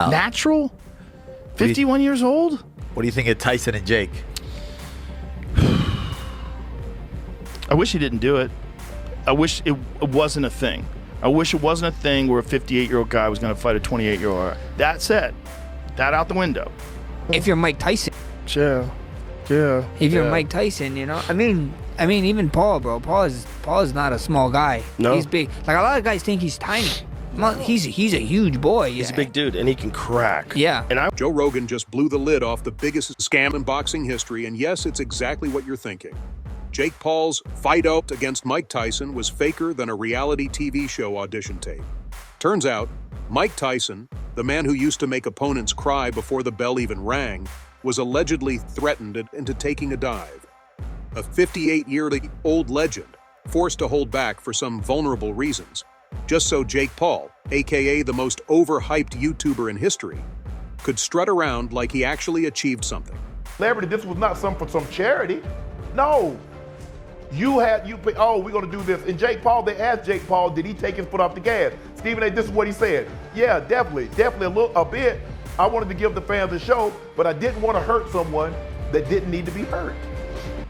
Natural? 51 years old? What do you think of Tyson and Jake? I wish he didn't do it. I wish it wasn't a thing. I wish it wasn't a thing where a 58-year-old guy was going to fight a 28-year-old. That said, that out the window. If you're Mike Tyson. Yeah. If you're Mike Tyson, you know. I mean, even Paul, bro. Paul is not a small guy. No. He's big. Like, a lot of guys think he's tiny. He's a huge boy. He's a big dude, and he can crack. Yeah. And Joe Rogan just blew the lid off the biggest scam in boxing history, and yes, it's exactly what you're thinking. Jake Paul's fight out against Mike Tyson was faker than a reality TV show audition tape. Turns out, Mike Tyson, the man who used to make opponents cry before the bell even rang, was allegedly threatened into taking a dive. A 58-year-old legend, forced to hold back for some vulnerable reasons, just so Jake Paul, aka the most overhyped YouTuber in history, could strut around like he actually achieved something. Celebrity, this was not something for some charity. No. We're gonna do this. And Jake Paul, they asked Jake Paul, did he take his foot off the gas? Stephen A., this is what he said. Yeah, definitely a bit. I wanted to give the fans a show, but I didn't want to hurt someone that didn't need to be hurt.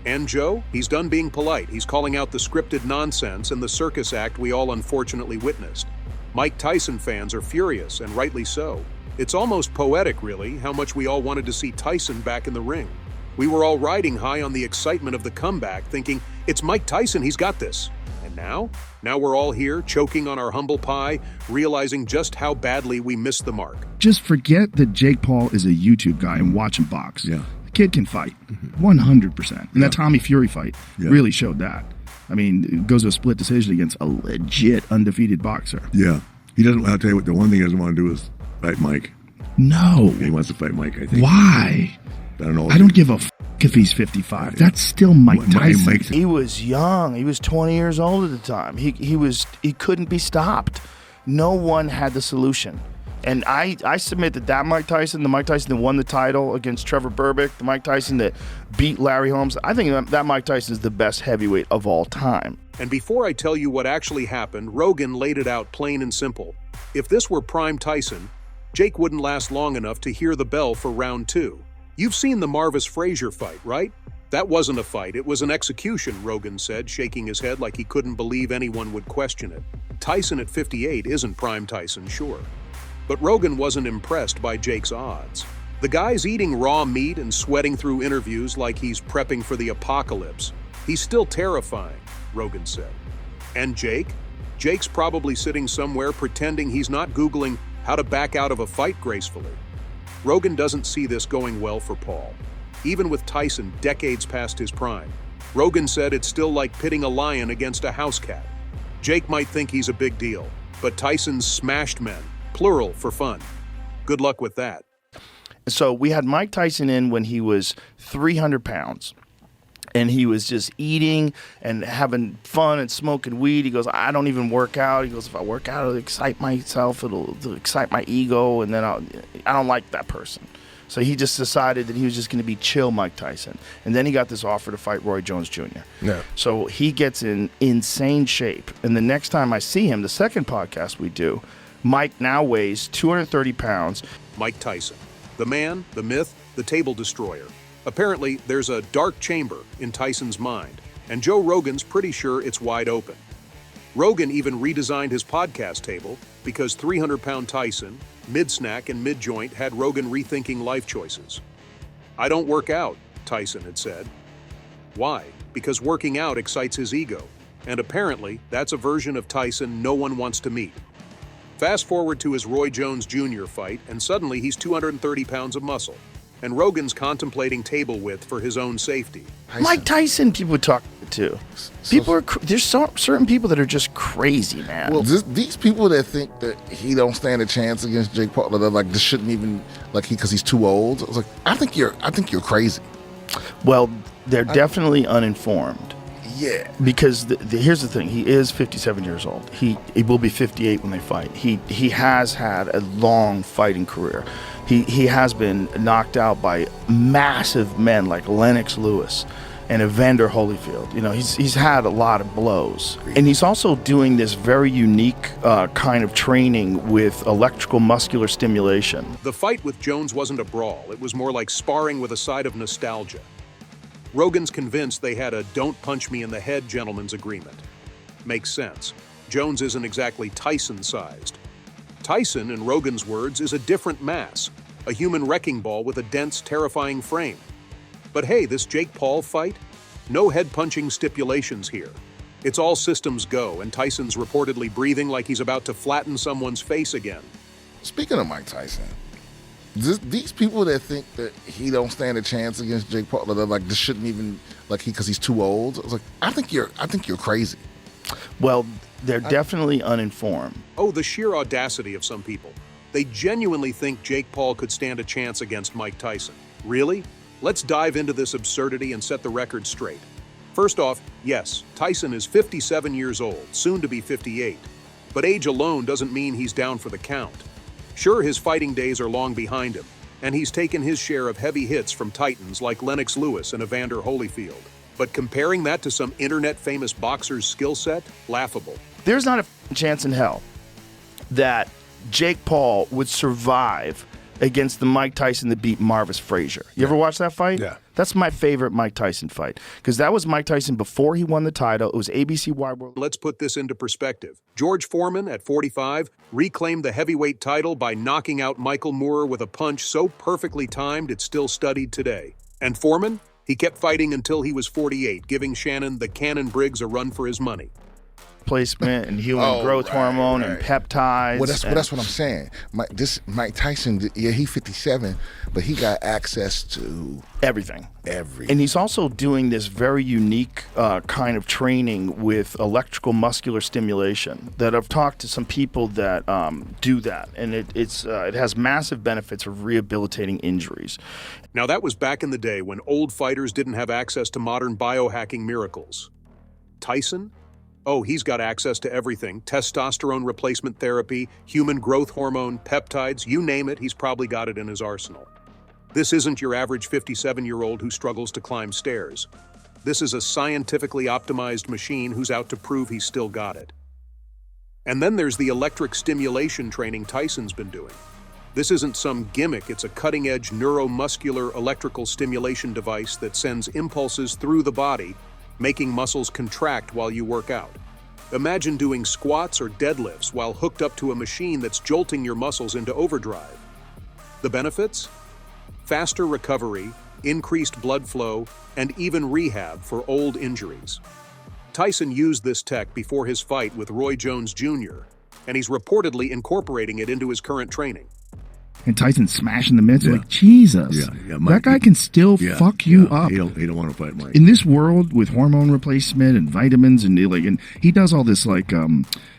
And Joe, he's done being polite. He's calling out the scripted nonsense and the circus act we all unfortunately witnessed. Mike Tyson fans are furious, and rightly so. It's almost poetic, really, how much we all wanted to see Tyson back in the ring. We were all riding high on the excitement of the comeback, thinking, it's Mike Tyson, he's got this. And now we're all here, choking on our humble pie, realizing just how badly we missed the mark. Just forget that Jake Paul is a YouTube guy and watch him box. Yeah. The kid can fight, 100%. And that Tommy Fury fight really showed that. I mean, it goes to a split decision against a legit undefeated boxer. Yeah. He doesn't, I'll tell you what, the one thing he doesn't want to do is fight Mike. No. He wants to fight Mike, I think. Why? I don't know. I don't give a if he's 55. That's still Mike Tyson. He was young. He was 20 years old at the time. He couldn't be stopped. No one had the solution. And I submit that Mike Tyson, the Mike Tyson that won the title against Trevor Berbick, the Mike Tyson that beat Larry Holmes, I think that Mike Tyson is the best heavyweight of all time. And before I tell you what actually happened, Rogan laid it out plain and simple. If this were prime Tyson, Jake wouldn't last long enough to hear the bell for round 2. You've seen the Marvis Frazier fight, right? That wasn't a fight, it was an execution, Rogan said, shaking his head like he couldn't believe anyone would question it. Tyson at 58 isn't prime Tyson, sure. But Rogan wasn't impressed by Jake's odds. The guy's eating raw meat and sweating through interviews like he's prepping for the apocalypse. He's still terrifying, Rogan said. And Jake? Jake's probably sitting somewhere pretending he's not Googling how to back out of a fight gracefully. Rogan doesn't see this going well for Paul. Even with Tyson decades past his prime, Rogan said it's still like pitting a lion against a house cat. Jake might think he's a big deal, but Tyson's smashed men, plural, for fun. Good luck with that. So we had Mike Tyson in when he was 300 pounds. And he was just eating and having fun and smoking weed. He goes, I don't even work out. He goes, if I work out, it'll excite myself. It'll excite my ego. And then I don't like that person. So he just decided that he was just going to be chill Mike Tyson. And then he got this offer to fight Roy Jones Jr. Yeah. So he gets in insane shape. And the next time I see him, the second podcast we do, Mike now weighs 230 pounds. Mike Tyson, the man, the myth, the table destroyer. Apparently, there's a dark chamber in Tyson's mind, and Joe Rogan's pretty sure it's wide open. Rogan even redesigned his podcast table because 300-pound Tyson, mid-snack and mid-joint, had Rogan rethinking life choices. I don't work out, Tyson had said. Why? Because working out excites his ego, and apparently that's a version of Tyson no one wants to meet. Fast forward to his Roy Jones Jr. fight, and suddenly he's 230 pounds of muscle. And Rogan's contemplating table width for his own safety. Mike Tyson, people talk to. There's certain people that are just crazy, man. Well, these people that think that he don't stand a chance against Jake Paul, they're like, this shouldn't even, like, because he's too old. I was like, I think you're crazy. Well, they're definitely uninformed. Yeah. Because here's the thing. He is 57 years old. He will be 58 when they fight. He has had a long fighting career. He has been knocked out by massive men like Lennox Lewis. and Evander Holyfield. You know, he's had a lot of blows. And he's also doing this very unique kind of training with electrical muscular stimulation. The fight with Jones wasn't a brawl. It was more like sparring with a side of nostalgia. Rogan's convinced they had a "don't punch me in the head" gentleman's agreement. Makes sense. Jones isn't exactly Tyson-sized. Tyson, in Rogan's words, is a different mass, a human wrecking ball with a dense, terrifying frame. But hey, this Jake Paul fight? No head-punching stipulations here. It's all systems go, and Tyson's reportedly breathing like he's about to flatten someone's face again. Speaking of Mike Tyson, these people that think that he don't stand a chance against Jake Paul, they're like, this shouldn't even, like, because he's too old. I was like, I think you're crazy. Well, they're definitely uninformed. Oh, the sheer audacity of some people. They genuinely think Jake Paul could stand a chance against Mike Tyson. Really? Let's dive into this absurdity and set the record straight. First off, yes, Tyson is 57 years old, soon to be 58. But age alone doesn't mean he's down for the count. Sure, his fighting days are long behind him, and he's taken his share of heavy hits from titans like Lennox Lewis and Evander Holyfield. But comparing that to some internet-famous boxer's skill set? Laughable. There's not a chance in hell that Jake Paul would survive against the Mike Tyson that beat Marvis Frazier. You ever watch that fight? Yeah. That's my favorite Mike Tyson fight, because that was Mike Tyson before he won the title. It was ABC Wide World. Let's put this into perspective. George Foreman, at 45, reclaimed the heavyweight title by knocking out Michael Moore with a punch so perfectly timed it's still studied today. And Foreman? He kept fighting until he was 48, giving Shannon the Cannon Briggs a run for his money. Placement and human growth hormone and peptides. Well, that's what I'm saying. Mike Tyson, yeah, he's 57, but he got access to everything. Everything. And he's also doing this very unique kind of training with electrical muscular stimulation. That I've talked to some people that do that, and it has massive benefits of rehabilitating injuries. Now, that was back in the day when old fighters didn't have access to modern biohacking miracles. Tyson? Oh, he's got access to everything. Testosterone replacement therapy, human growth hormone, peptides, you name it, he's probably got it in his arsenal. This isn't your average 57-year-old who struggles to climb stairs. This is a scientifically optimized machine who's out to prove he's still got it. And then there's the electric stimulation training Tyson's been doing. This isn't some gimmick, it's a cutting-edge neuromuscular electrical stimulation device that sends impulses through the body, making muscles contract while you work out. Imagine doing squats or deadlifts while hooked up to a machine that's jolting your muscles into overdrive. The benefits? Faster recovery, increased blood flow, and even rehab for old injuries. Tyson used this tech before his fight with Roy Jones Jr., and he's reportedly incorporating it into his current training. And Tyson smashing the mitts, like, Jesus, that guy can still fuck you up. He don't want to fight Mike. In this world with hormone replacement and vitamins and he does all this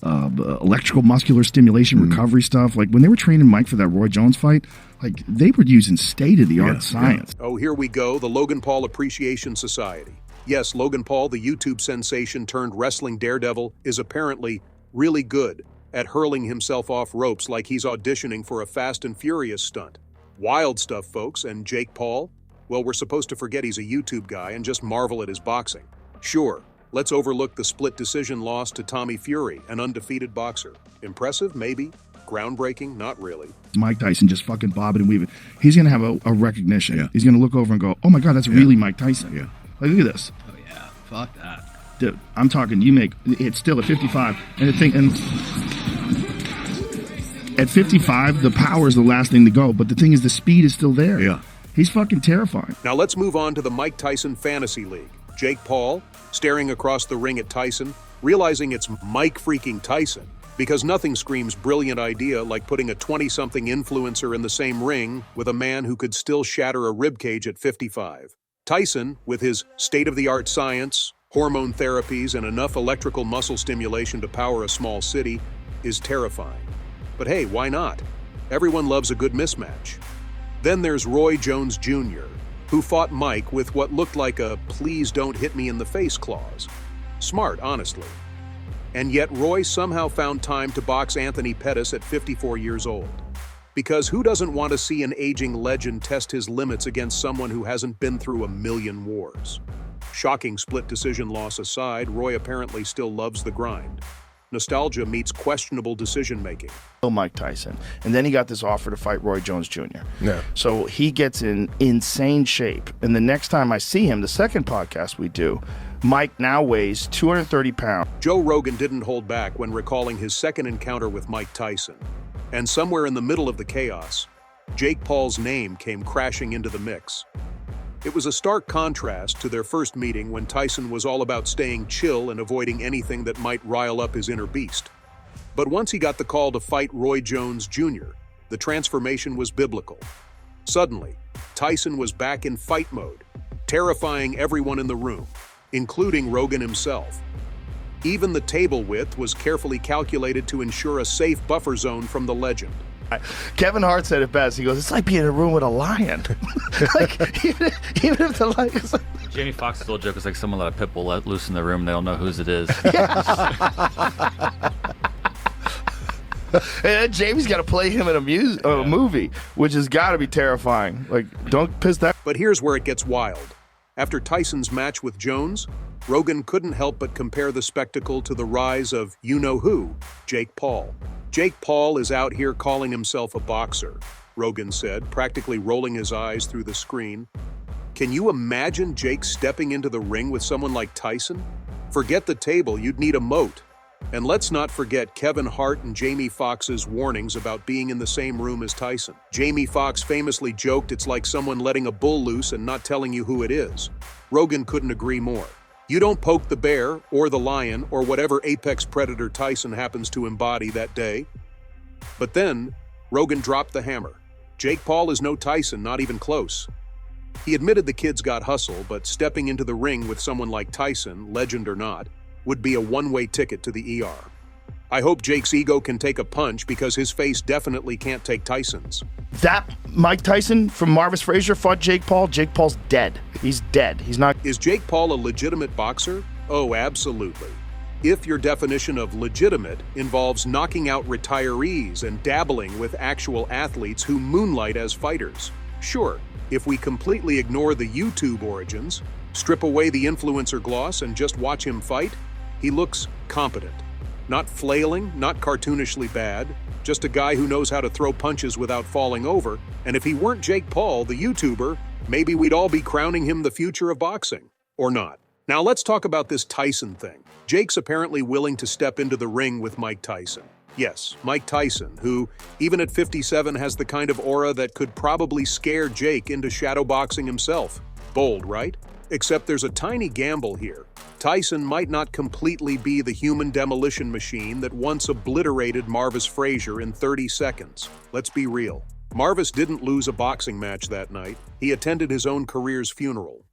electrical muscular stimulation recovery stuff. Like when they were training Mike for that Roy Jones fight, like they were using state-of-the-art science. Oh, here we go, the Logan Paul Appreciation Society. Yes, Logan Paul, the YouTube sensation turned wrestling daredevil, is apparently really good at hurling himself off ropes like he's auditioning for a Fast and Furious stunt. Wild stuff, folks. And Jake Paul? Well, we're supposed to forget he's a YouTube guy and just marvel at his boxing. Sure, let's overlook the split decision loss to Tommy Fury, an undefeated boxer. Impressive? Maybe. Groundbreaking? Not really. Mike Tyson just fucking bobbing and weaving. He's going to have a recognition. Yeah. He's going to look over and go, oh my God, that's really Mike Tyson. Yeah. Like, look at this. Oh yeah, fuck that. Dude, I'm talking, it's still at 55. And at 55, the power is the last thing to go. But the thing is, the speed is still there. Yeah. He's fucking terrifying. Now let's move on to the Mike Tyson Fantasy League. Jake Paul, staring across the ring at Tyson, realizing it's Mike freaking Tyson, because nothing screams brilliant idea like putting a 20-something influencer in the same ring with a man who could still shatter a ribcage at 55. Tyson, with his state-of-the-art science, hormone therapies, and enough electrical muscle stimulation to power a small city, is terrifying. But hey, why not? Everyone loves a good mismatch. Then there's Roy Jones Jr., who fought Mike with what looked like a "please don't hit me in the face" clause. Smart, honestly. And yet Roy somehow found time to box Anthony Pettis at 54 years old. Because who doesn't want to see an aging legend test his limits against someone who hasn't been through a million wars? Shocking split decision loss aside, Roy apparently still loves the grind. Nostalgia meets questionable decision-making. Mike Tyson. And then he got this offer to fight Roy Jones Jr. Yeah. So he gets in insane shape. And the next time I see him, the second podcast we do, Mike now weighs 230 pounds. Joe Rogan didn't hold back when recalling his second encounter with Mike Tyson. And somewhere in the middle of the chaos, Jake Paul's name came crashing into the mix. It was a stark contrast to their first meeting when Tyson was all about staying chill and avoiding anything that might rile up his inner beast. But once he got the call to fight Roy Jones Jr., the transformation was biblical. Suddenly, Tyson was back in fight mode, terrifying everyone in the room, including Rogan himself. Even the table width was carefully calculated to ensure a safe buffer zone from the legend. Kevin Hart said it best. He goes, it's like being in a room with a lion. Like, even if the lion is... Jamie Foxx's little joke is like someone let a pit bull let loose in the room, they don't know whose it is. And then Jamie's got to play him in a movie, which has got to be terrifying. Like, don't piss that... But here's where it gets wild. After Tyson's match with Jones, Rogan couldn't help but compare the spectacle to the rise of you-know-who, Jake Paul. Jake Paul is out here calling himself a boxer, Rogan said, practically rolling his eyes through the screen. Can you imagine Jake stepping into the ring with someone like Tyson? Forget the table, you'd need a moat. And let's not forget Kevin Hart and Jamie Foxx's warnings about being in the same room as Tyson. Jamie Foxx famously joked it's like someone letting a bull loose and not telling you who it is. Rogan couldn't agree more. You don't poke the bear or the lion or whatever apex predator Tyson happens to embody that day. But then, Rogan dropped the hammer. Jake Paul is no Tyson, not even close. He admitted the kids got hustle, but stepping into the ring with someone like Tyson, legend or not, would be a one-way ticket to the ER. I hope Jake's ego can take a punch because his face definitely can't take Tyson's. That Mike Tyson from Marvis Frazier fought Jake Paul. Jake Paul's dead. He's dead. He's not... Is Jake Paul a legitimate boxer? Oh, absolutely. If your definition of legitimate involves knocking out retirees and dabbling with actual athletes who moonlight as fighters. Sure, if we completely ignore the YouTube origins, strip away the influencer gloss and just watch him fight, he looks competent. Not flailing, not cartoonishly bad, just a guy who knows how to throw punches without falling over, and if he weren't Jake Paul, the YouTuber, maybe we'd all be crowning him the future of boxing. Or not. Now let's talk about this Tyson thing. Jake's apparently willing to step into the ring with Mike Tyson. Yes, Mike Tyson, who, even at 57, has the kind of aura that could probably scare Jake into shadowboxing himself. Bold, right? Except there's a tiny gamble here. Tyson might not completely be the human demolition machine that once obliterated Marvis Frazier in 30 seconds. Let's be real. Marvis didn't lose a boxing match that night. He attended his own career's funeral.